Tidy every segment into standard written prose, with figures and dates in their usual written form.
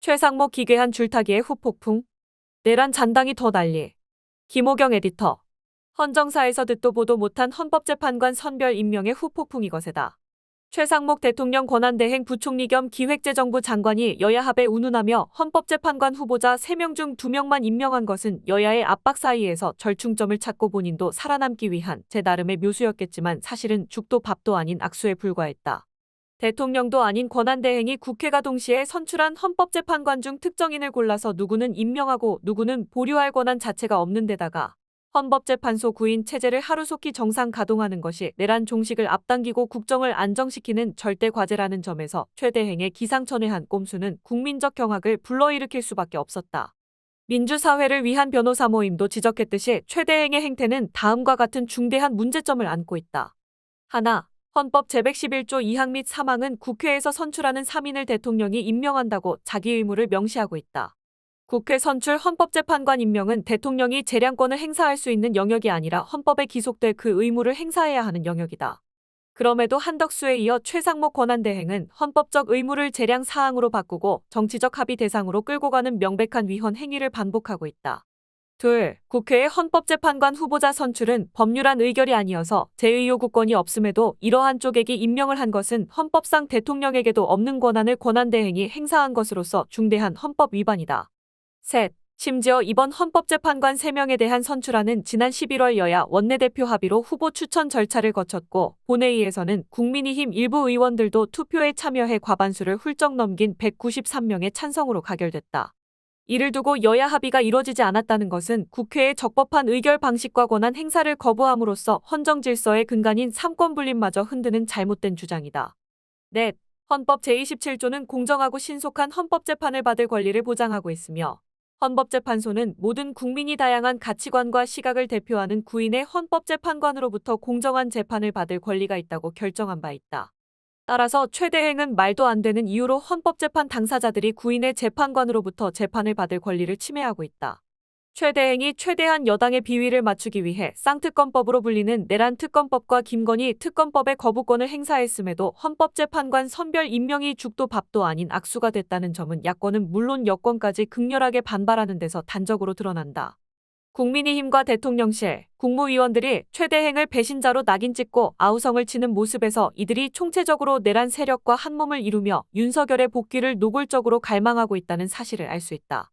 최상목 기괴한 줄타기의 후폭풍. 내란 잔당이 더 난리. 김호경 에디터. 헌정사에서 듣도 보도 못한 헌법재판관 선별 임명의 후폭풍이 거세다. 최상목 대통령 권한대행 부총리 겸 기획재정부 장관이 여야 합에 운운하며 헌법재판관 후보자 3명 중 2명만 임명한 것은 여야의 압박 사이에서 절충점을 찾고 본인도 살아남기 위한 제 나름의 묘수였겠지만 사실은 죽도 밥도 아닌 악수에 불과했다. 대통령도 아닌 권한대행이 국회가 동시에 선출한 헌법재판관 중 특정인을 골라서 누구는 임명하고 누구는 보류할 권한 자체가 없는 데다가 헌법재판소 구인 체제를 하루속히 정상 가동하는 것이 내란 종식을 앞당기고 국정을 안정시키는 절대 과제라는 점에서 최 대행의 기상천외한 꼼수는 국민적 경악을 불러일으킬 수밖에 없었다. 민주사회를 위한 변호사 모임도 지적했듯이 최 대행의 행태는 다음과 같은 중대한 문제점을 안고 있다. 하나, 헌법 제111조 2항 및 3항은 국회에서 선출하는 3인을 대통령이 임명한다고 자기 의무를 명시하고 있다. 국회 선출 헌법재판관 임명은 대통령이 재량권을 행사할 수 있는 영역이 아니라 헌법에 기속될 그 의무를 행사해야 하는 영역이다. 그럼에도 한덕수에 이어 최상목 권한대행은 헌법적 의무를 재량 사항으로 바꾸고 정치적 합의 대상으로 끌고 가는 명백한 위헌 행위를 반복하고 있다. 둘, 국회의 헌법재판관 후보자 선출은 법률안 의결이 아니어서 재의요구권이 없음에도 이러한 쪼개기 임명을 한 것은 헌법상 대통령에게도 없는 권한을 권한대행이 행사한 것으로서 중대한 헌법 위반이다. 셋, 심지어 이번 헌법재판관 3명에 대한 선출안은 지난 11월 여야 원내대표 합의로 후보 추천 절차를 거쳤고 본회의에서는 국민의힘 일부 의원들도 투표에 참여해 과반수를 훌쩍 넘긴 193명의 찬성으로 가결됐다. 이를 두고 여야 합의가 이뤄지지 않았다는 것은 국회의 적법한 의결 방식과 권한 행사를 거부함으로써 헌정 질서의 근간인 삼권 분립마저 흔드는 잘못된 주장이다. 넷, 헌법 제27조는 공정하고 신속한 헌법재판을 받을 권리를 보장하고 있으며 헌법재판소는 모든 국민이 다양한 가치관과 시각을 대표하는 구인의 헌법재판관으로부터 공정한 재판을 받을 권리가 있다고 결정한 바 있다. 따라서 최 대행은 말도 안 되는 이유로 헌법재판 당사자들이 구인의 재판관으로부터 재판을 받을 권리를 침해하고 있다. 최 대행이 최대한 여당의 비위를 맞추기 위해 쌍특검법으로 불리는 내란특검법과 김건희 특검법의 거부권을 행사했음에도 헌법재판관 선별 임명이 죽도 밥도 아닌 악수가 됐다는 점은 야권은 물론 여권까지 극렬하게 반발하는 데서 단적으로 드러난다. 국민의힘과 대통령실, 국무위원들이 최 대행을 배신자로 낙인 찍고 아우성을 치는 모습에서 이들이 총체적으로 내란 세력과 한몸을 이루며 윤석열의 복귀를 노골적으로 갈망하고 있다는 사실을 알 수 있다.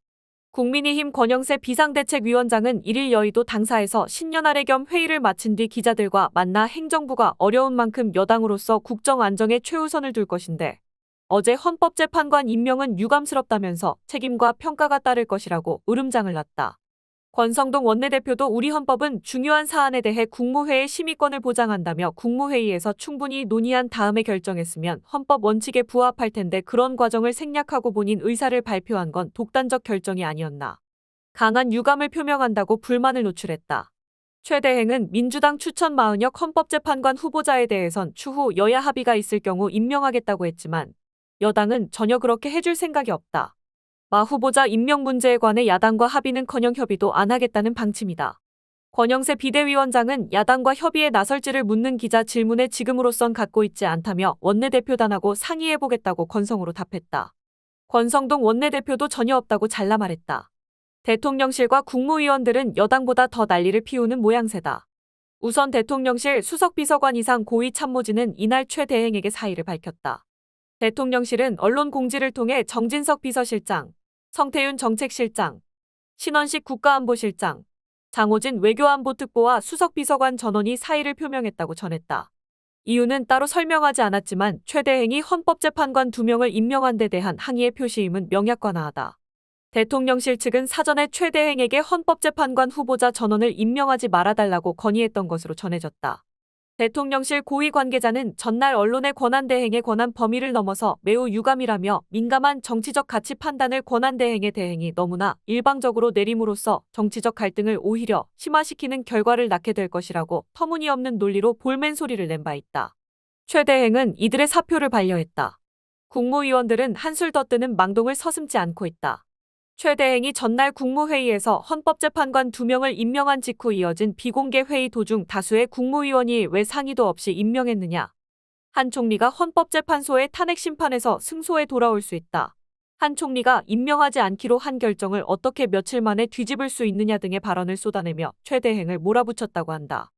국민의힘 권영세 비상대책위원장은 1일 여의도 당사에서 신년아래 겸 회의를 마친 뒤 기자들과 만나 행정부가 어려운 만큼 여당으로서 국정 안정에 최우선을 둘 것인데 어제 헌법재판관 임명은 유감스럽다면서 책임과 평가가 따를 것이라고 으름장을 놨다. 권성동 원내대표도 우리 헌법은 중요한 사안에 대해 국무회의 심의권을 보장한다며 국무회의에서 충분히 논의한 다음에 결정했으면 헌법 원칙에 부합할 텐데 그런 과정을 생략하고 본인 의사를 발표한 건 독단적 결정이 아니었나. 강한 유감을 표명한다고 불만을 노출했다. 최 대행은 민주당 추천 마은혁 헌법재판관 후보자에 대해선 추후 여야 합의가 있을 경우 임명하겠다고 했지만 여당은 전혀 그렇게 해줄 생각이 없다. 마 후보자 임명 문제에 관해 야당과 합의는커녕 협의도 안 하겠다는 방침이다. 권영세 비대위원장은 야당과 협의에 나설지를 묻는 기자 질문에 지금으로선 갖고 있지 않다며 원내대표단하고 상의해보겠다고 건성으로 답했다. 권성동 원내대표도 전혀 없다고 잘라 말했다. 대통령실과 국무위원들은 여당보다 더 난리를 피우는 모양새다. 우선 대통령실 수석비서관 이상 고위 참모진은 이날 최 대행에게 사의를 밝혔다. 대통령실은 언론 공지를 통해 정진석 비서실장, 성태윤 정책실장, 신원식 국가안보실장, 장호진 외교안보특보와 수석비서관 전원이 사의를 표명했다고 전했다. 이유는 따로 설명하지 않았지만 최 대행이 헌법재판관 2명을 임명한 데 대한 항의의 표시임은 명약관하하다. 대통령실 측은 사전에 최 대행에게 헌법재판관 후보자 전원을 임명하지 말아달라고 건의했던 것으로 전해졌다. 대통령실 고위 관계자는 전날 언론의 권한대행의 권한 범위를 넘어서 매우 유감이라며 민감한 정치적 가치 판단을 권한대행의 대행이 너무나 일방적으로 내림으로써 정치적 갈등을 오히려 심화시키는 결과를 낳게 될 것이라고 터무니없는 논리로 볼멘 소리를 낸 바 있다. 최 대행은 이들의 사표를 반려했다. 국무위원들은 한술 더 뜨는 망동을 서슴지 않고 있다. 최 대행이 전날 국무회의에서 헌법재판관 2명을 임명한 직후 이어진 비공개 회의 도중 다수의 국무위원이 왜 상의도 없이 임명했느냐. 한 총리가 헌법재판소의 탄핵심판에서 승소해 돌아올 수 있다. 한 총리가 임명하지 않기로 한 결정을 어떻게 며칠 만에 뒤집을 수 있느냐 등의 발언을 쏟아내며 최대행을 몰아붙였다고 한다.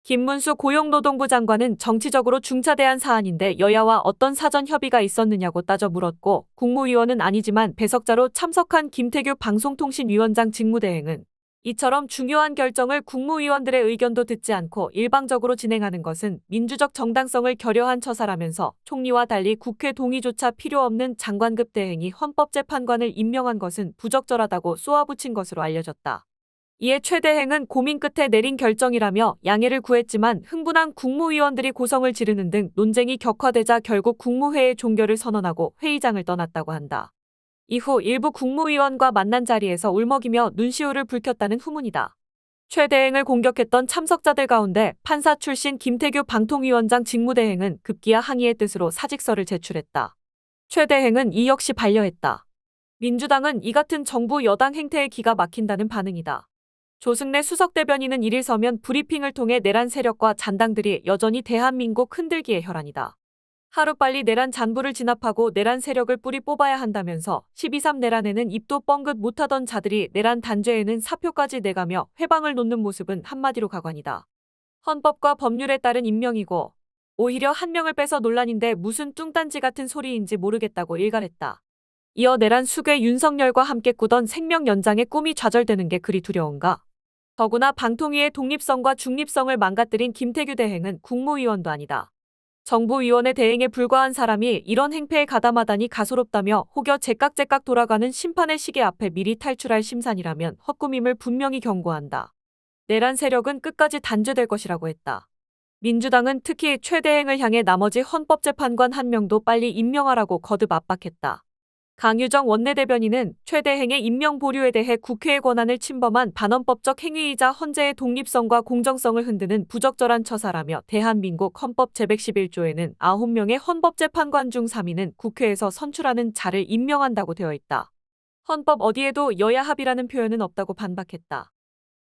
김문수 고용노동부 장관은 정치적으로 중차대한 사안인데 여야와 어떤 사전 협의가 있었느냐고 따져 물었고, 국무위원은 아니지만 배석자로 참석한 김태규 방송통신위원장 직무대행은 이처럼 중요한 결정을 국무위원들의 의견도 듣지 않고 일방적으로 진행하는 것은 민주적 정당성을 결여한 처사라면서 총리와 달리 국회 동의조차 필요 없는 장관급 대행이 헌법재판관을 임명한 것은 부적절하다고 쏘아붙인 것으로 알려졌다. 이에 최 대행은 고민 끝에 내린 결정이라며 양해를 구했지만 흥분한 국무위원들이 고성을 지르는 등 논쟁이 격화되자 결국 국무회의 종결을 선언하고 회의장을 떠났다고 한다. 이후 일부 국무위원과 만난 자리에서 울먹이며 눈시울을 붉혔다는 후문이다. 최 대행을 공격했던 참석자들 가운데 판사 출신 김태규 방통위원장 직무대행은 급기야 항의의 뜻으로 사직서를 제출했다. 최 대행은 이 역시 반려했다. 민주당은 이 같은 정부 여당 행태에 기가 막힌다는 반응이다. 조승래 수석대변인은 1일 서면 브리핑을 통해 내란 세력과 잔당들이 여전히 대한민국 흔들기에 혈안이다. 하루빨리 내란 잔부를 진압하고 내란 세력을 뿌리 뽑아야 한다면서 12.3 내란에는 입도 뻥긋 못하던 자들이 내란 단죄에는 사표까지 내가며 회방을 놓는 모습은 한마디로 가관이다. 헌법과 법률에 따른 임명이고 오히려 한 명을 빼서 논란인데 무슨 뚱딴지 같은 소리인지 모르겠다고 일갈했다. 이어 내란 수괴 윤석열과 함께 꾸던 생명 연장의 꿈이 좌절되는 게 그리 두려운가? 더구나 방통위의 독립성과 중립성을 망가뜨린 김태규 대행은 국무위원도 아니다. 정부위원회 대행에 불과한 사람이 이런 행패에 가담하다니 가소롭다며 혹여 제깍제깍 돌아가는 심판의 시계 앞에 미리 탈출할 심산이라면 헛꿈임을 분명히 경고한다. 내란 세력은 끝까지 단죄될 것이라고 했다. 민주당은 특히 최 대행을 향해 나머지 헌법재판관 한 명도 빨리 임명하라고 거듭 압박했다. 강유정 원내대변인은 최 대행의 임명 보류에 대해 국회의 권한을 침범한 반헌법적 행위이자 헌재의 독립성과 공정성을 흔드는 부적절한 처사라며 대한민국 헌법 제111조에는 9명의 헌법재판관 중 3인은 국회에서 선출하는 자를 임명한다고 되어 있다. 헌법 어디에도 여야 합의라는 표현은 없다고 반박했다.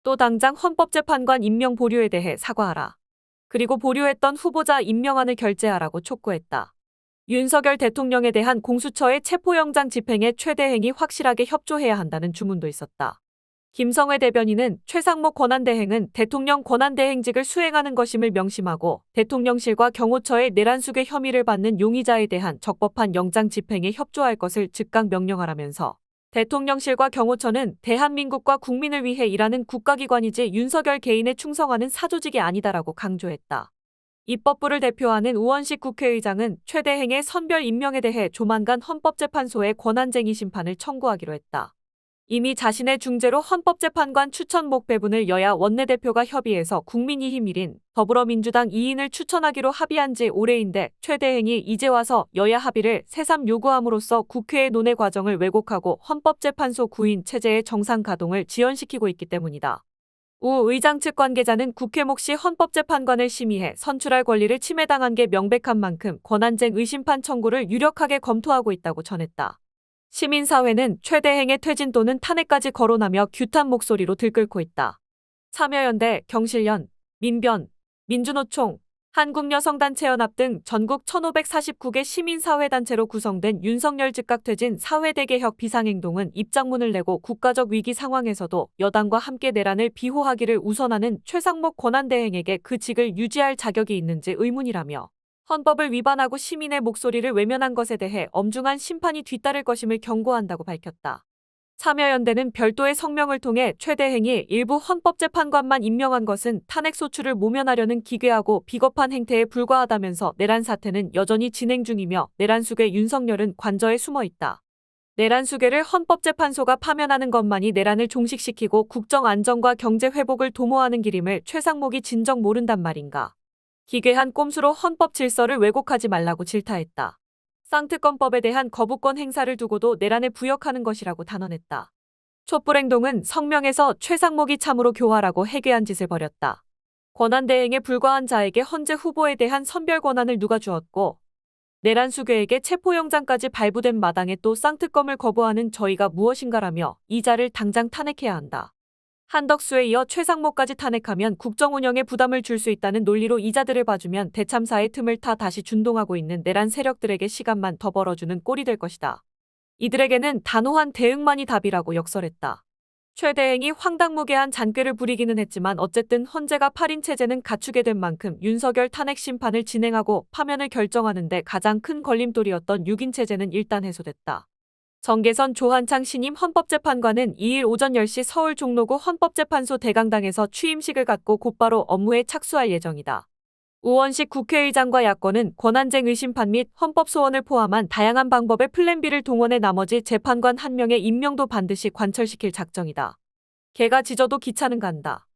또 당장 헌법재판관 임명 보류에 대해 사과하라. 그리고 보류했던 후보자 임명안을 결재하라고 촉구했다. 윤석열 대통령에 대한 공수처의 체포영장 집행에 최 대행이 확실하게 협조해야 한다는 주문도 있었다. 김성회 대변인은 최상목 권한대행은 대통령 권한대행직을 수행하는 것임을 명심하고 대통령실과 경호처의 내란 수괴 혐의를 받는 용의자에 대한 적법한 영장 집행에 협조할 것을 즉각 명령하라면서 대통령실과 경호처는 대한민국과 국민을 위해 일하는 국가기관이지 윤석열 개인에 충성하는 사조직이 아니다라고 강조했다. 입법부를 대표하는 우원식 국회의장은 최 대행의 선별 임명에 대해 조만간 헌법재판소에 권한쟁의 심판을 청구하기로 했다. 이미 자신의 중재로 헌법재판관 추천목 배분을 여야 원내대표가 협의해서 국민의힘 1인, 더불어민주당 2인을 추천하기로 합의한 지 오래인데 최 대행이 이제 와서 여야 합의를 새삼 요구함으로써 국회의 논의 과정을 왜곡하고 헌법재판소 구인 체제의 정상 가동을 지연시키고 있기 때문이다. 우 의장 측 관계자는 국회 몫이 헌법재판관을 심의해 선출할 권리를 침해당한 게 명백한 만큼 권한쟁 의심판 청구를 유력하게 검토하고 있다고 전했다. 시민사회는 최 대행의 퇴진 또는 탄핵까지 거론하며 규탄 목소리로 들끓고 있다. 참여연대, 경실련, 민변, 민주노총, 한국여성단체연합 등 전국 1549개 시민사회단체로 구성된 윤석열 즉각퇴진 사회대개혁 비상행동은 입장문을 내고 국가적 위기 상황에서도 여당과 함께 내란을 비호하기를 우선하는 최상목 권한대행에게 그 직을 유지할 자격이 있는지 의문이라며 헌법을 위반하고 시민의 목소리를 외면한 것에 대해 엄중한 심판이 뒤따를 것임을 경고한다고 밝혔다. 참여연대는 별도의 성명을 통해 최 대행이 일부 헌법재판관만 임명한 것은 탄핵 소추를 모면하려는 기괴하고 비겁한 행태에 불과하다면서 내란 사태는 여전히 진행 중이며 내란 수괴 윤석열은 관저에 숨어 있다. 내란 수괴를 헌법재판소가 파면하는 것만이 내란을 종식시키고 국정 안정과 경제 회복을 도모하는 길임을 최상목이 진정 모른단 말인가. 기괴한 꼼수로 헌법 질서를 왜곡하지 말라고 질타했다. 쌍특검법에 대한 거부권 행사를 두고도 내란에 부역하는 것이라고 단언했다. 촛불행동은 성명에서 최상목이 참으로 교활하고 해괴한 짓을 벌였다. 권한대행에 불과한 자에게 헌재 후보에 대한 선별 권한을 누가 주었고 내란 수괴에게 체포영장까지 발부된 마당에 또 쌍특검을 거부하는 저희가 무엇인가라며 이 자를 당장 탄핵해야 한다. 한덕수에 이어 최상목까지 탄핵하면 국정 운영에 부담을 줄 수 있다는 논리로 이자들을 봐주면 대참사의 틈을 타 다시 준동하고 있는 내란 세력들에게 시간만 더 벌어주는 꼴이 될 것이다. 이들에게는 단호한 대응만이 답이라고 역설했다. 최대행이 황당무계한 잔꾀를 부리기는 했지만 어쨌든 헌재가 8인 체제는 갖추게 된 만큼 윤석열 탄핵 심판을 진행하고 파면을 결정하는 데 가장 큰 걸림돌이었던 6인 체제는 일단 해소됐다. 정계선 조한창 신임 헌법재판관은 2일 오전 10시 서울 종로구 헌법재판소 대강당에서 취임식을 갖고 곧바로 업무에 착수할 예정이다. 우원식 국회의장과 야권은 권한쟁 의심판 및 헌법소원을 포함한 다양한 방법의 플랜 B를 동원해 나머지 재판관 1명의 임명도 반드시 관철시킬 작정이다. 개가 짖어도 기차는 간다.